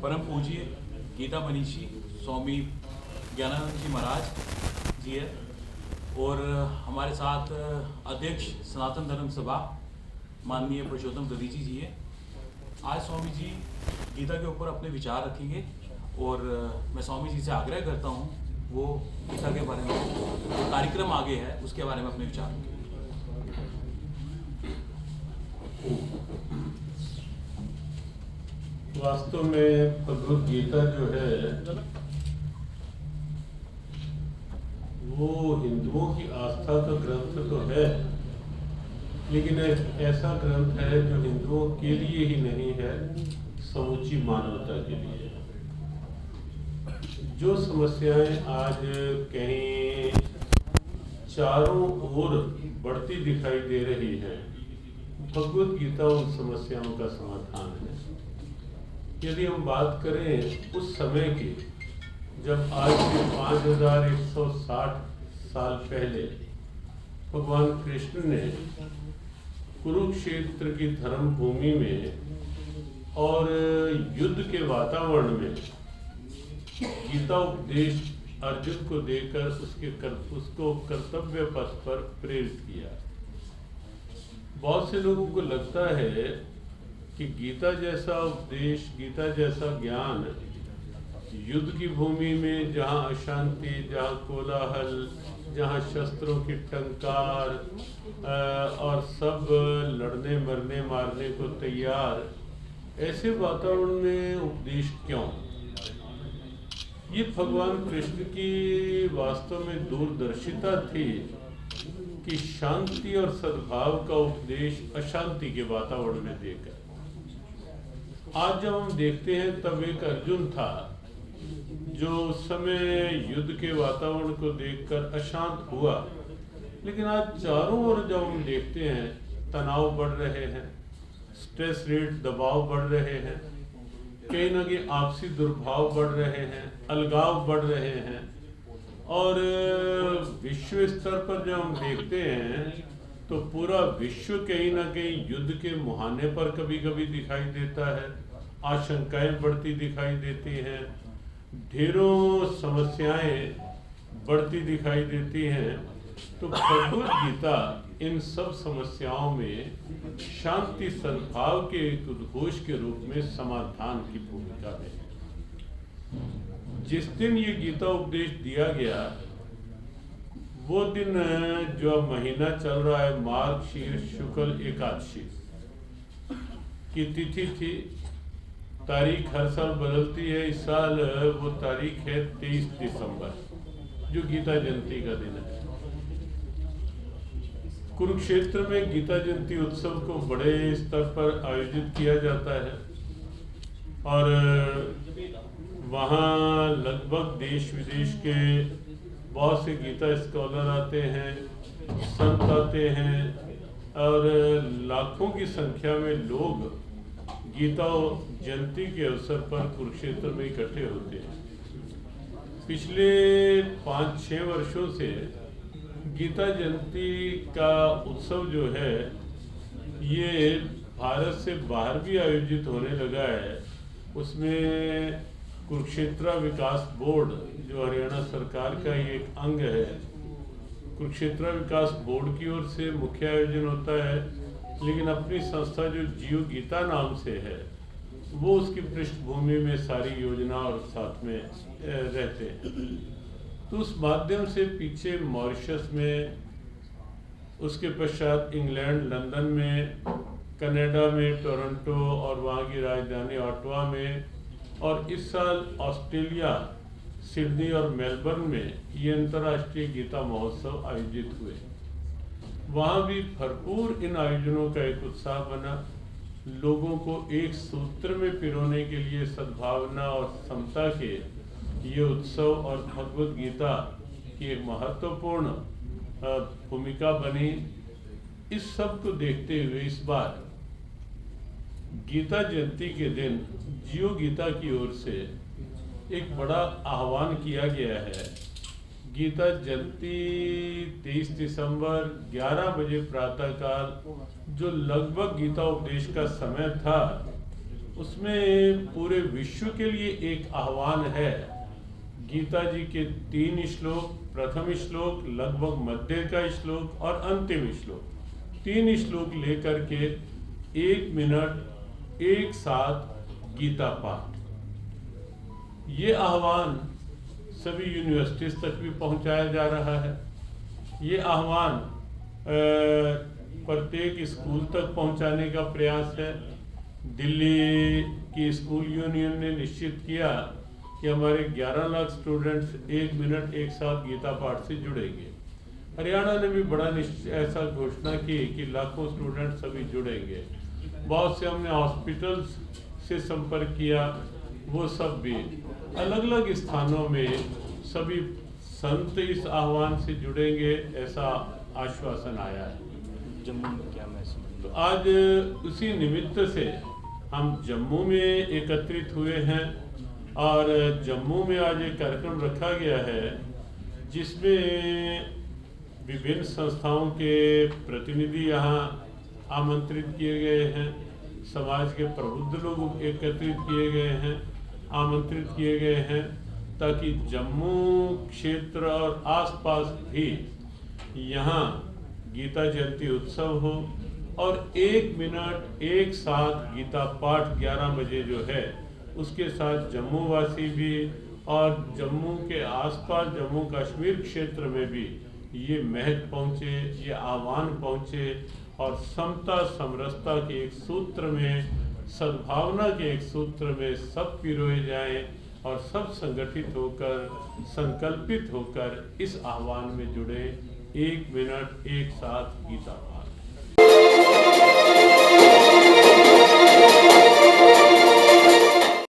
परम पूज्य गीता मनीषी स्वामी ज्ञानानंद जी महाराज जी है और हमारे साथ अध्यक्ष सनातन धर्म सभा माननीय पुरुषोत्तम दधीची जी है। आज स्वामी जी गीता के ऊपर अपने विचार रखेंगे और मैं स्वामी जी से आग्रह करता हूँ वो गीता के बारे में जो कार्यक्रम आगे है उसके बारे में अपने विचार रखें। वास्तव में भगवद गीता जो है वो हिंदुओं की आस्था का ग्रंथ तो है, लेकिन एक ऐसा ग्रंथ है जो हिंदुओं के लिए ही नहीं है, समूची मानवता के लिए। जो समस्याएं आज कहीं चारों ओर बढ़ती दिखाई दे रही है, भगवद गीता उन समस्याओं का समाधान है। यदि हम बात करें उस समय की, जब आज से 5160 साल पहले भगवान कृष्ण ने कुरुक्षेत्र की धर्म भूमि में और युद्ध के वातावरण में गीता उपदेश अर्जुन को देकर उसको कर्तव्य पथ पर प्रेरित किया। बहुत से लोगों को लगता है कि गीता जैसा उपदेश, गीता जैसा ज्ञान युद्ध की भूमि में, जहाँ अशांति, जहाँ कोलाहल, जहाँ शस्त्रों की टंकार और सब लड़ने मरने मारने को तैयार, ऐसे वातावरण में उपदेश क्यों? ये भगवान कृष्ण की वास्तव में दूरदर्शिता थी कि शांति और सद्भाव का उपदेश अशांति के वातावरण में देकर। आज जब हम देखते हैं तब एक अर्जुन था जो उस समय युद्ध के वातावरण को देखकर अशांत हुआ, लेकिन आज चारों ओर जब हम देखते हैं तनाव बढ़ रहे हैं, स्ट्रेस रेट, दबाव बढ़ रहे हैं, कहीं ना कहीं आपसी दुर्भाव बढ़ रहे हैं, अलगाव बढ़ रहे हैं, और विश्व स्तर पर जब हम देखते हैं तो पूरा विश्व कहीं ना कहीं युद्ध के मुहाने पर कभी कभी दिखाई देता है, आशंकाएं बढ़ती दिखाई देती हैं, ढेरों समस्याएं बढ़ती दिखाई देती हैं। तो भगवद गीता इन सब समस्याओं में शांति सद्भाव के एक उद्घोष के रूप में समाधान की भूमिका है। जिस दिन ये गीता उपदेश दिया गया, वो दिन जो महीना चल रहा है मार्गशीर्ष शुक्ल एकादशी की तिथि थी। तारीख हर साल बदलती है, इस साल वो तारीख है 23 दिसंबर, जो गीता जयंती का दिन है। कुरुक्षेत्र में गीता जयंती उत्सव को बड़े स्तर पर आयोजित किया जाता है और वहाँ लगभग देश विदेश के बहुत से गीता स्कॉलर आते हैं, संत आते हैं और लाखों की संख्या में लोग गीता जयंती के अवसर पर कुरुक्षेत्र में इकट्ठे होते हैं। पिछले 5-6 वर्षों से गीता जयंती का उत्सव जो है ये भारत से बाहर भी आयोजित होने लगा है। उसमें कुरुक्षेत्र विकास बोर्ड, जो हरियाणा सरकार का ही एक अंग है, कुरुक्षेत्र विकास बोर्ड की ओर से मुख्य आयोजन होता है, लेकिन अपनी संस्था जो जियो गीता नाम से है वो उसकी पृष्ठभूमि में सारी योजना और साथ में रहते हैं। तो उस माध्यम से पीछे मॉरिशस में, उसके पश्चात इंग्लैंड लंदन में, कनाडा में टोरंटो और वहाँ की राजधानी ऑटवा में, और इस साल ऑस्ट्रेलिया सिडनी और मेलबर्न में ये अंतर्राष्ट्रीय गीता महोत्सव आयोजित हुए। वहाँ भी भरपूर इन आयोजनों का एक उत्साह बना। लोगों को एक सूत्र में पिरोने के लिए सद्भावना और समता के ये उत्सव और भगवद गीता की एक महत्वपूर्ण भूमिका बनी। इस सब को देखते हुए इस बार गीता जयंती के दिन जियो गीता की ओर से एक बड़ा आह्वान किया गया है। गीता जयंती 23 दिसंबर 11 बजे प्रातःकाल जो लगभग गीता उपदेश का समय था, उसमें पूरे विश्व के लिए एक आह्वान है। गीता जी के 3 श्लोक, प्रथम श्लोक, लगभग मध्य का श्लोक और अंतिम श्लोक, 3 श्लोक लेकर के 1 मिनट एक साथ गीता पाठ। ये आह्वान सभी यूनिवर्सिटीज तक भी पहुंचाया जा रहा है। ये आह्वान प्रत्येक स्कूल तक पहुंचाने का प्रयास है। दिल्ली की स्कूल यूनियन ने निश्चित किया कि हमारे 11 लाख स्टूडेंट्स 1 मिनट एक साथ गीता पाठ से जुड़ेंगे। हरियाणा ने भी बड़ा ऐसा घोषणा की कि लाखों स्टूडेंट सभी जुड़ेंगे। बहुत से हमने हॉस्पिटल्स से संपर्क किया, वो सब भी अलग अलग स्थानों में सभी संत इस आह्वान से जुड़ेंगे, ऐसा आश्वासन आया है। जम्मू में क्या महसूस? तो आज उसी निमित्त से हम जम्मू में एकत्रित हुए हैं और जम्मू में आज एक कार्यक्रम रखा गया है जिसमें विभिन्न संस्थाओं के प्रतिनिधि यहाँ आमंत्रित किए गए हैं, समाज के प्रबुद्ध लोग एकत्रित किए गए हैं, आमंत्रित किए गए हैं, ताकि जम्मू क्षेत्र और आसपास भी यहाँ गीता जयंती उत्सव हो और 1 मिनट एक साथ गीता पाठ 11 बजे जो है उसके साथ जम्मू वासी भी और जम्मू के आसपास जम्मू कश्मीर क्षेत्र में भी ये महक पहुँचे, ये आह्वान पहुँचे और समता समरसता के एक सूत्र में, सद्भावना के एक सूत्र में सब पिरोए जाएं और सब संगठित होकर, संकल्पित होकर इस आह्वान में जुड़े। 1 मिनट एक साथ गीता पाठ।